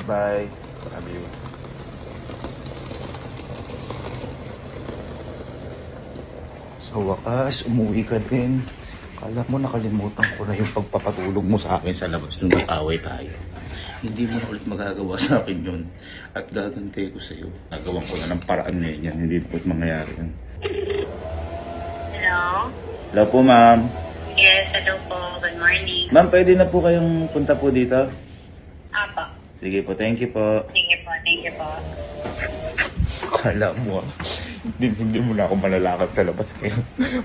Bye. Love you. Sa wakas, umuwi ka din. Kala mo nakalimutan ko na yung pagpapatulog mo sa akin sa labas nung nag-away tayo. Hindi mo na ulit magagawa sa akin yun. At gaganti ko sa'yo. Nagawan ko na ng paraan ngayon yan. Hindi na ulit mangyayari yun. Hello? Hello po, ma'am. Yes, hello po. Good morning. Ma'am, pwede na po kayong punta po dito? Apo. Sige po, thank you po. Thank you po, thank you po. Kala mo hindi mo na ako malalakad sa labas kayo.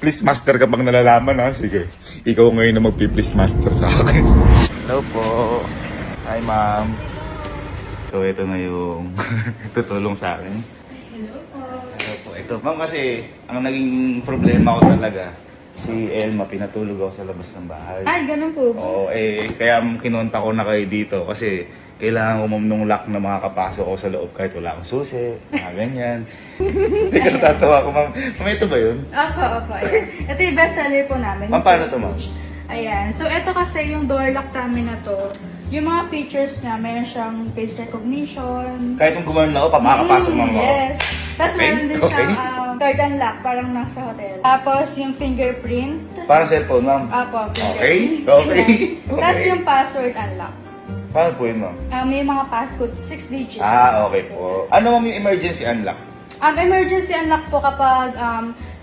Please master ka bang nalalaman ha? Sige, ikaw ngayon na magpi-please master sa akin. Hello po. Hi ma'am. So ito na yung tutulong sa akin. Hello po. Hello po. Ito ma'am kasi ang naging problema ko talaga, si Elma pinatulog ako sa labas ng bahay. Ay, ganun po. Oo, kaya kinonta ko na kayo dito kasi kailangan ko nung lock na makakapasok ako sa loob kahit wala akong susi, mga ganyan. Teka, natatawa ko, ma'am. Ma'am, ito ba yun? Opo, ayan. Ito yung best seller po namin. Ma'am, paano ito, ma'am? Ayan. So, ito kasi yung door lock namin na to. Yung mga features niya, meron siyang face recognition. Kahit kung gumanon ako, makakapasok, ma'am. Yes. Tapos Okay, meron din okay. siyang third unlock, parang nasa hotel. Tapos yung fingerprint. Parang cellphone, ma'am. Opo, Okay, fingerprint. okay. Ayan. Tapos yung password unlock. Paano po yun, ma'am? May mga passcode, 6 digits. Okay po. Ano, ma'am, yung emergency unlock? Emergency unlock po kapag,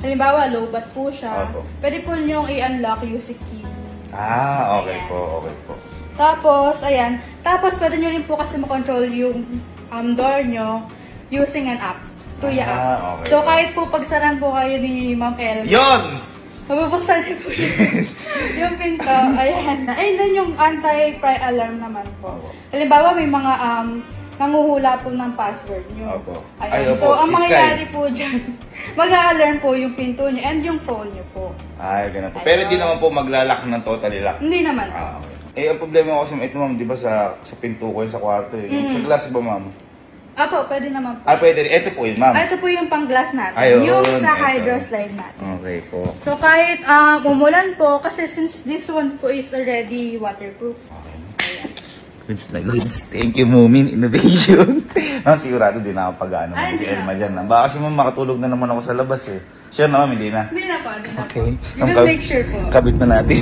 halimbawa, low bat po siya. Opo. Pwede po niyong i-unlock using key. Okay po, okay po. Tapos, ayan. Tapos, pwede nyo rin po kasi makontrol yung door nyo using an app. Tuya app. Okay. So, kahit po pagsaran po kayo ni Ma'am El. Yun! Mabubuksan niyo po yung pinto. Ayan. Ayun din yung anti-pry alarm naman po. Halimbawa, may mga nanguhula po ng password nyo. Opo. Ayan. So, ang mangyayari po dyan, mag-a-alarm po yung pinto nyo and yung phone nyo po. Ay, ganun po. Pero di naman po maglalak ng totally lock. Hindi naman. Okay. Ang problema ko kasi ito, ma'am, di ba sa pinto ko sa kwarto eh. Sa glass ba, ma'am? Apo, pwede naman po. Pwede rin. Ito po yun, ma'am. Ito po yung pang-glass natin. Ayun, yung sa ito. hydro slide natin. Okay po. So, kahit umulan po, kasi since this one po is already waterproof. Okay. Goods na goods. Thank you, Moomin Innovation. Sigurado din ako pag-ano mo si Elma dyan. Baka kasi ma'am, makatulog na naman ako sa labas eh. Sure na, ma'am, hindi na? Hindi na po, hindi na Okay. po. You will make sure po. Kabit na natin.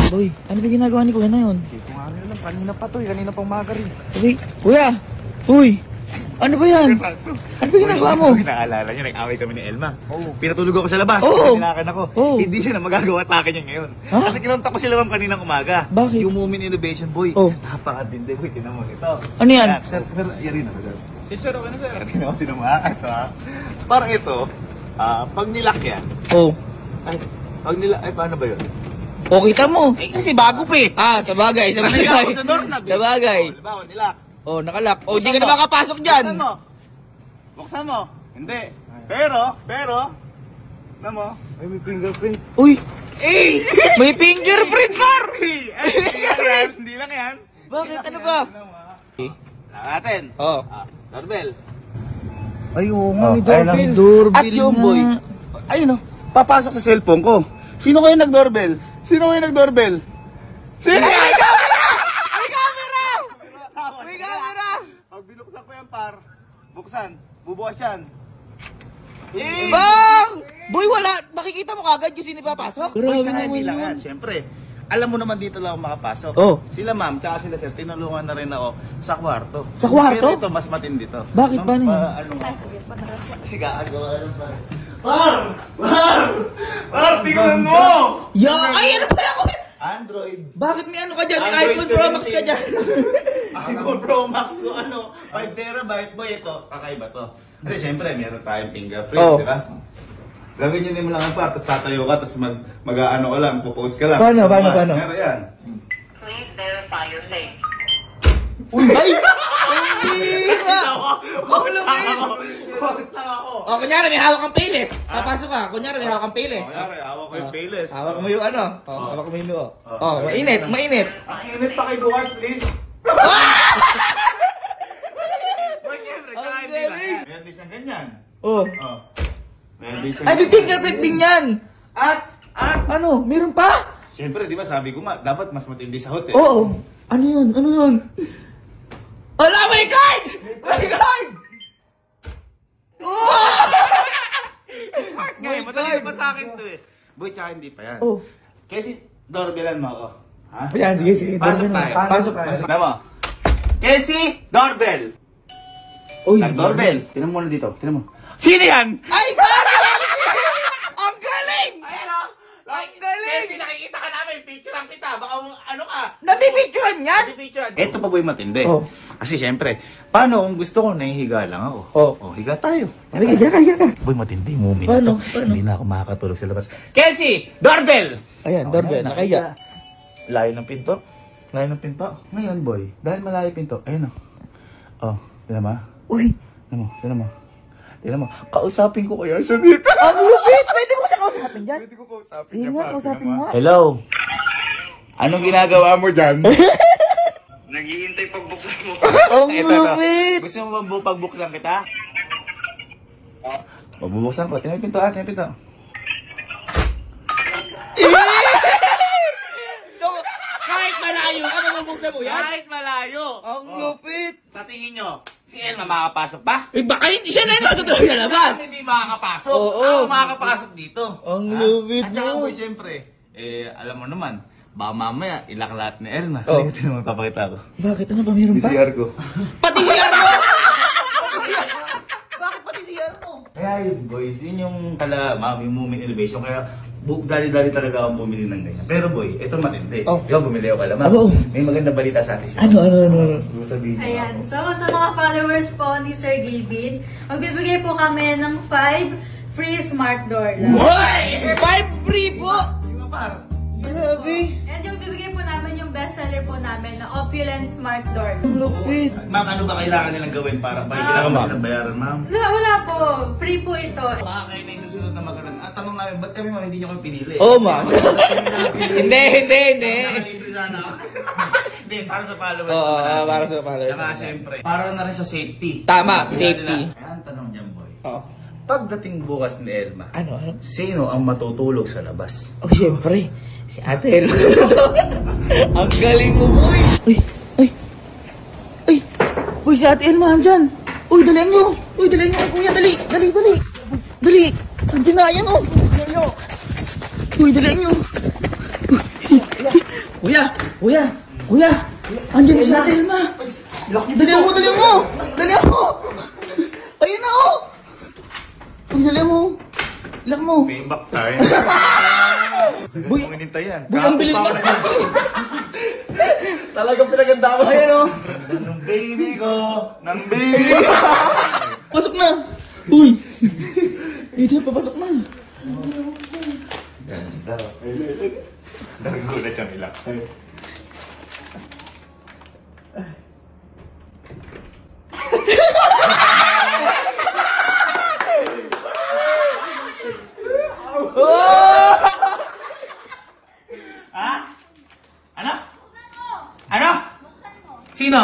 Boy, ano ba ginagawa ni Kuya na yun? Hindi ko nga alam. Kanina pa to eh. Kanina pang maga rin. Uy, Kuya! Uy! Ano ba yan? Ano ba ginagawa mo? Naalala niyo, nag-away kami ni Elma. Pinatulog ako sa labas. Oo. Tinakan ako. Hindi siya na magagawa sa akin yan ngayon. Ha? Kasi kinontak ko sila ma'am kaninang umaga. Bakit? Yung Moomin Innovation, boy. Napakatindi, boy. Tinan mo. Ito. Ano yan? Sir, yan rin ako, sir. Sir, okay na, sir. Tinan mo, ito ha. Parang ito, pag nilak yan, paano ba yun? O, kita mo. Kasi bago pa eh. Sa bagay, sa Sanay bagay. ako sa doorknob eh. Sa bagay. Halimbawa, nilak. Nakalak. Di ka Buksan na mo. makapasok dyan. Buksan mo. Hindi. Pero, alam mo, may fingerprint. Uy! Eh! May fingerprint, par! Hindi lang yan. Bakit? Ano ba? Natin. Doorbell. Ay, oo nga, may ayun doorbell. At yung boy, ayun o, papasok sa cellphone ko. Sino kayo nag-doorbell? Sino? May camera! May camera! Pag binuksan ko yan, par, buksan, bubukas yan. Bang! Boy, wala. Makikita mo kagad yung sino papasok. Grabe naman lang yan. Siyempre, alam mo naman dito lang ako makapasok. Sila ma'am, tsaka sila sir, tinulungan na rin ako sa kwarto. Sa kwarto? Pero ito, mas matindi to. Bakit? Paano yun? Ano nga? Sige, agawa ano pa. Par, tingnan mo! Ay, ano ba ako? Android. Bakit may ano ka dyan? May Android iPhone Pro Max ka 17. dyan. iPhone Pro Max, so 5 terabyte boy, ito, kakaiba to. Kasi syempre, meron tayong fingerprint, di ba? Gagawin mo lang ang part, tapos tatayo ka, tapos mag-ano ka lang, pupost ka lang. Paano? Meron yan. Please verify your face. Uy! Ay! Hindi! Ulo Bukas lang ako. O, kunyari may hawak kang Payless. Papasok ka. Kunyari may hawak kang Payless. Kunyari, hawak ko yung Payless. Hawak mo yung ano. Hawak mo yung noo. Mainit, mainit. Ang init pa kay bukas, please. Ang galing. Meron din siyang ganyan. Oh. Meron din siyang Ay, may fingerprint din yan. At, Ano, meron pa? siyempre, di ba sabi ko nga, dapat mas matindi sa hotel. Oo. Ano yun? Ano yun? Ala, may card! May card! Oh! Smart nga eh, madali pa sa akin to eh. Boy, tsaka hindi pa yan. Oh. Kasi, doorbelan mo ako. Ha? Ayan, sige, sige. Pasok tayo. Pasok. Alam mo. Casey, doorbell. Uy, Nag-doorbell. Tinan mo na dito. Tinan mo. Sino yan? Ay, galing! Ang galing! Ayan o. Ang galing! Casey, nakikita ka namin. Picturean kita. Baka ano ka. Nabibigyan yan? Picturean. Ito pa boy matindi. Oh. Kasi syempre, paano kung gusto ko, nahihiga lang ako. Oh. Higa tayo. Sige, yan ka. Boy, matindi mo na Paano? to. Paano? Hindi na ako makakatulog sa labas. Casey, doorbell! Ayan, doorbell. Nakahiga. Layo ng pinto. Layo ng pinto. Ngayon, boy, dahil malayo pinto, ayun o. Oh, tinan mo. Uy, Tinan mo, tinan mo. Tinan mo, kausapin ko kaya siya dito. ang lupit! Pwede mo siya kausapin dyan? Pwede ko kausapin Sige nga, kausapin mo. Hello? Anong ginagawa mo dyan? Naghihintay pagbuksan mo. Ang Ito. lupit! Gusto mo bang pagbuksan kita? Pagbubuksan ko. Tinan mo yung pinto, tinan mo yung pinto. So, kahit malayo, ano mabuksan mo yan? Kahit malayo. Ang lupit! Sa tingin nyo, si Elma makakapasok pa? Eh, baka hindi siya na yung matutulog na labas. Hindi makakapasok. Oo. Ako makakapasok dito. Ang Ha? lupit At saka mo. boy, syempre, alam mo naman, baka mamaya ilak lahat ni Elma. Oh. Hindi ko magpapakita ko. Bakit? Ano ba? Meron pa? PCR ko. Pati CR mo! Bakit pati CR mo? Kaya yun boys, yun yung yung movement innovation. Kaya dali-dali talaga akong bumili ng ganyan. Pero boy, ito matindi. Oh. Ikaw bumili ako alam Oo. May maganda balita sa atin siya. Ano? Sabihin mo Ayan, ako. so sa mga followers po ni Sir Gilbin, magbibigay po kami ng 5 free smart door lang. Why? 5 free po! Di ba par? Grabe! And yung bibigay po namin yung bestseller po namin na opulent smart door. Ang lupit! Ma'am, ano ba kailangan nilang gawin para kailangan mo silang bayaran, ma'am? Wala po, free po ito. Baka kayo na yung susunod na magkaroon. Tanong namin, ba't kami ma'am hindi nyo kami pinili? Oo, ma. Hindi. Nakalibre sana ako. Hindi, para sa followers. Oo, naman natin. para sa followers Saka naman. syempre, para na rin sa safety. Tama, Sabi safety. nila, Kaya ang tanong dyan, boy. Oo. Pagdating bukas ni Elma, Ano? sino ang matutulog sa labas? Oh, syempre. Si Ate Elma. Ang galing mo, boy! Uy! Uy, si Ate Elma andyan! Uy, dalihan nyo! Uy, dalihan nyo, kuya! Dali! Andyan na, yan, oh! Uy, dalihan nyo! Kuya! Andyan si Ate Elma! Dalihan mo! Ayun na, oh! Uy, dalihan mo! Payback time. Boy, Kung inintay yan. boy, ang bilis mo! Talagang pinaganda mo. Ayan, oh! Ng baby ko. Pasok na! Uy! Hindi na, papasok na. Ganda. Nagulat siyang ilak. Ha? Ano? Ano? Sino?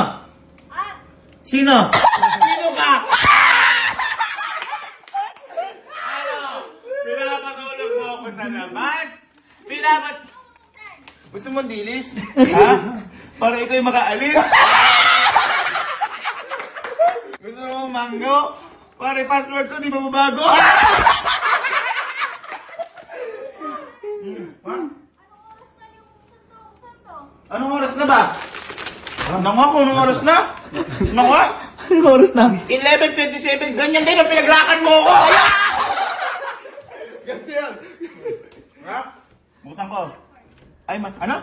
Sino? Sino ka? Ano? Pinapatulog mo ako sa labas? Gusto mo dilis? Ha? Para ikaw yung makaalis? Gusto mo mango? Para yung password ko di mababago? Anong oras na ba? Anong oras na? Anong oras na? 11:27, ganyan din ang pinagrakan mo ko! Ganito yan. Ha? Butang ko. Ay, ano?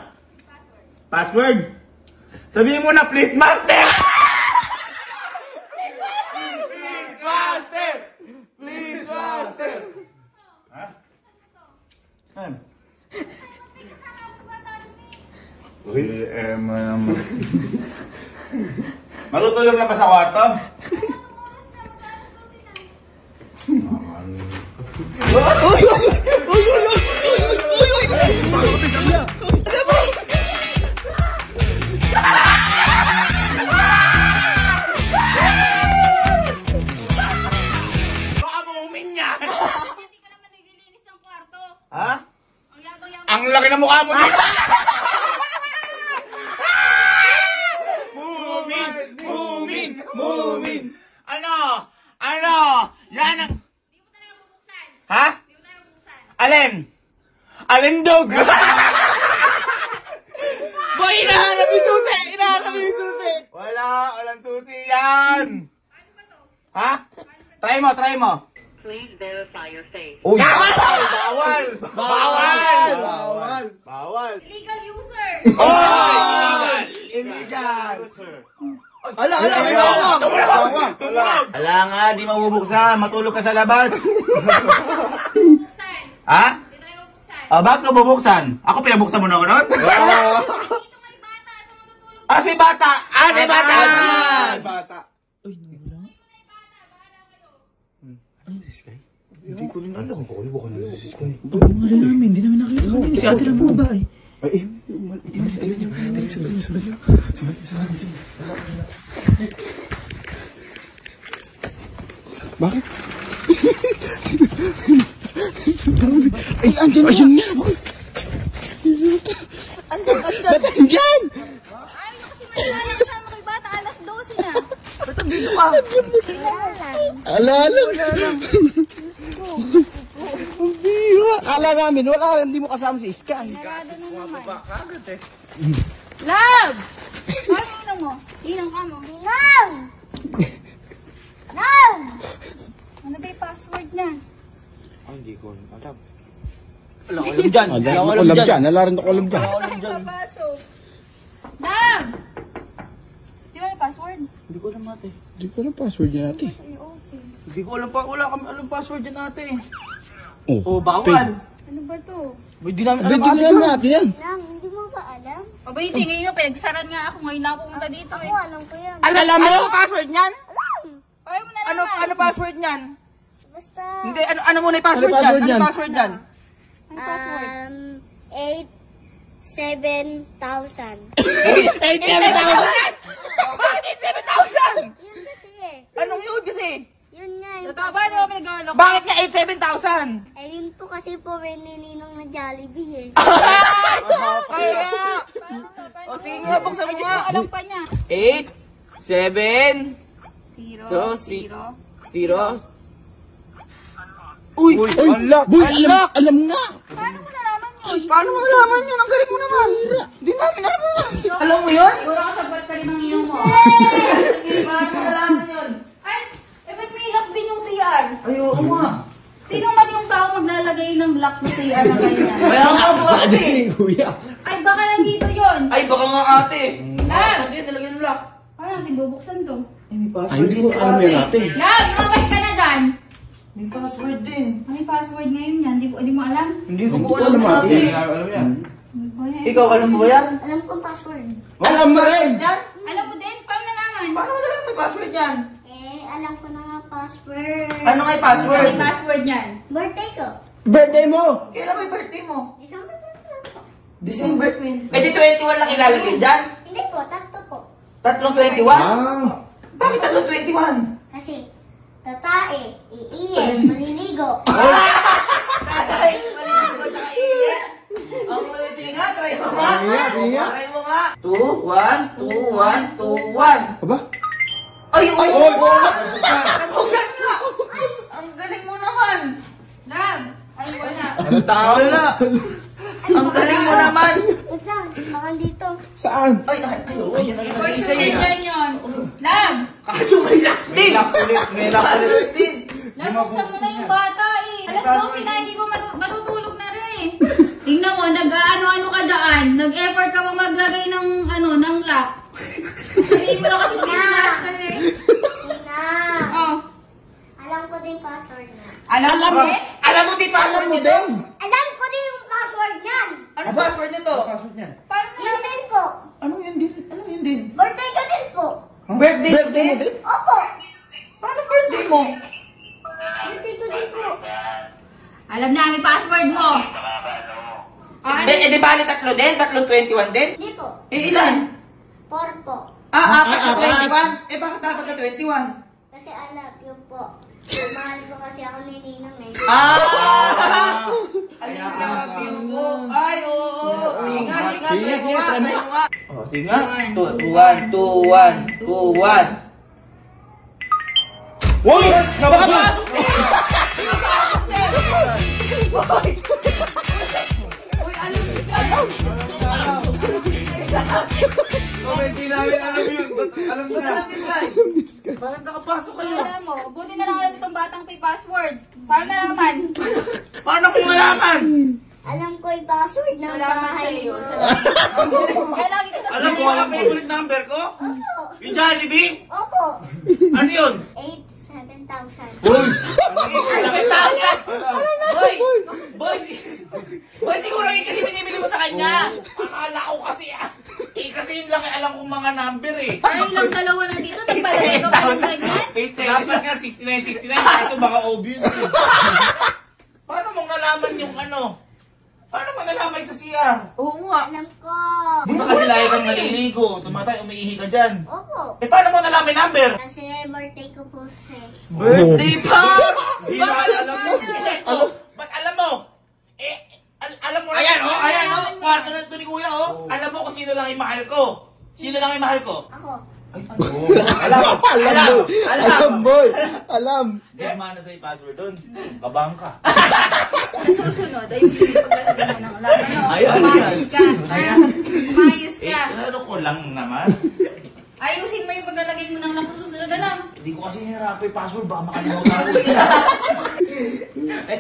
Password. Sabihin mo na, please, master! Please, master! Ha? Saan? Uy, Emma naman. Matutulog na ba sa kwarto? Hindi ka naman naglilinis ng kwarto. Ha? Ang yabang-yabang. Ang laki ng mukha mo dito! Mumin! Ano? Yan ang... Hindi mo talaga bubuksan. Ha? Hindi mo talaga bubuksan. Alindog! Boy, hinahanap yung susi! Walang susi yan! Paano ba to? Ha? Try mo. Please verify your face. Uy! Bawal! Illegal user. Illegal! Ala! Ala nga, di mabubuksan. Matulog ka sa labas. Buksan. Ha? Hindi talaga bubuksan. Bakit ka bubuksan? Ako pinabuksan mo na ako nun? Dito may bata sa matutulog. Si bata! Bata. Hindi namin nakita kami. Si ate lang mga bahay. Bakit? Ay, andyan na. Ba't andyan? Ay, kasi malala kasama kay bata. Alas 12 na. Alala. Akala namin, wala, hindi mo kasama si Sky. Narado na naman. Love! Paano inom mo? Inom ka mo. Inom! Love! Ano ba yung password niya? Wala ko alam dyan. Wala ko alam dyan. Nalaran ako alam dyan. Papasok. Love! Di ba yung password? Hindi ko alam ate. Hindi ko alam password niya natin. Ay, okay. Hindi ko alam pa. Wala kami alam password dyan ate. Oh, Bawal. Ano ba to? Hindi namin Hindi alam ko alam natin yan. Lang, hindi mo ba alam? Abay, tingin nyo, pinagsaran nga ako. Ngayon na pumunta dito eh. Ako, alam ko yan. Alam mo? Ano password niyan? Paano mo Ano nalaman? password niyan? Basta, Hindi, ano muna yung password Ano dyan? password Ano yan? password dyan? ano password? 7,000. 87,000! Bakit 87,000? Yun kasi eh. Anong yun kasi? Yun nga yung Totoo ba? Di ba pinag-alok? Bakit nga 87,000? Eh yun po kasi po nininong na Jollibee eh. Kaya! Paano to? Paano O to? sige nga, buksan Ay, mo Diyos nga. ko, alam pa niya. 8, 7, 0, 0. 0. Uy! Uy, boy, alam nga. Paano mo nalaman yun? Paano mo nalaman yun? Ang galing mo naman! Hindi namin alam mo. Alam mo yun? Siguro kasabot ka rin ng iyong mo. Paano mo nalaman yun? Ay, ba't may lock din yung CR? Ay, oo nga. Sino man yung tao maglalagay ng lock na CR na ganyan? Kaya nga po ate. Ay, baka nandito yun. Ay, baka nga ate. Lab! Hindi, nalagyan ng lock. Paano natin bubuksan to? Ay, may Ay, password hindi ko din alam ate. yan natin. Lab, lumabas ka na dyan. May password din. Ano yung password ngayon yan? Hindi mo alam? Hindi ko Hindi po ko alam alam ate. ate. Ano ba yan? Ikaw, alam mo ba yan? Alam ko password. Alam mo rin. Yan? Alam mo din? Paano nalaman? Paano mo nalaman may password yan? Eh, alam ko na nga password. Ano nga yung Ano password? yung password niyan? Birthday ko. Birthday mo. Kailan ba yung birthday mo? December 21 po. December 20. Eh di 21 lang ilalagay dyan? Hindi po, tatlo po. Tatlong 21? Ah. Bakit tatlong 21? Kasi, tatae, iiye, maliligo. Ay, maliligo tsaka iiyak. Ang sige nga, try mo nga. Try mo nga. 2, 1, 2, 1, 2, 1. Aba? Ay, nabuksan nga. Ang galing mo naman. Lab! Ay, wala. Tao na. Ang galing mo naman. Wait lang, baka dito. Saan? Ay, ayun. Question yan yun. Lab! Kaso may lock din. May lock din. Lab, buksan mo na yung bata eh. Alas 12 na, hindi pa matutulog na rin. Tingnan mo, nag-ano-ano ka daan. Nag-effort ka pa maglagay ng, ng lock. Sabihin mo na kasi please master eh. Ina, Oh. alam ko din password na. Alam mo eh? Alam mo di password nito? Alam ko din yung password niyan. Ano password nito? Password niyan. Paano Yun din po. Ano yun din? Ano yun din? Birthday ko din po. Birthday mo Birthday mo din? din? Opo. Paano birthday mo? Birthday ko din po. Alam namin password mo. Ano? Di bali tatlo din? Tatlong 21 din? Hindi po. Eh, ilan? 4 po. Apat na 21? Eh, bakit dapat na 21? Kasi I love you po. Mahal po kasi ako ni Ninang eh. I love you po. Ay, oo. Sige nga, try mo nga. Oh, sige nga. 2, 1, 2, 1, 2, 1. Uy! Nabasa! Uy, alam. Hindi namin alam yun. Alam mo na. Parang nakapasok kayo. Alam mo, buti na lang alam itong batang may password. Paano nalaman? Paano kung malaman? Alam ko yung password ng Salamat sa bahay iyo. mo. Kaya lagi kita Alam mo, alam mo yung ulit number ko? Opo. Yung Jollibee? Opo. Ano yun? 7,000. Boy! Boy, siguro yun kasi binibili mo sa kanya. Akala ko kasi kasi yun lang alam kong mga number eh. Ay, lang dalawa na dito. Nagpalagay ka pa ng ganyan. Dapat nga 69, kaso baka obvious eh. Paano mong nalaman yung ano? Paano mo nalaman sa CR? Oo nga. Alam ko. Di ba kasi lagi kang naliligo, tumatay, umiihi ka dyan? Opo. Eh paano mo nalaman yung number? Kasi birthday ko po siya. Birthday pa! Di ba alam mo? Ba't alam mo? Eh, alam mo na. Ayan o, kwarto na ito ni Kuya o. Alam mo kung sino lang yung mahal ko. Sino lang yung mahal ko? Ako. Alam, boy. Alam. Di mana sa password doon. Kabang ka. Susunod, ayusin mo paglalagay mo ng alam. Ayan. Umayos ka. Umayos Eh, ka. ano ko lang naman. Ayusin mo yung paglalagay mo ng lakas susunod. Alam. Hindi ko kasi hinarap yung password, baka makalimutan ko.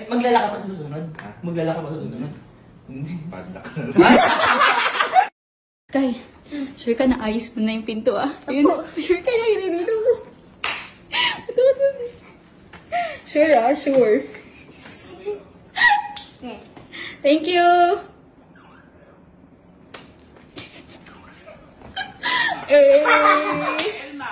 Maglalaka pa sa susunod? Maglalaka pa sa susunod? Hindi. Pandak. Sky, sure ka na ayos mo na yung pinto ah. Ayun na, sure ka na ininito mo. Sure ah, sure. Okay. Thank you. Elma!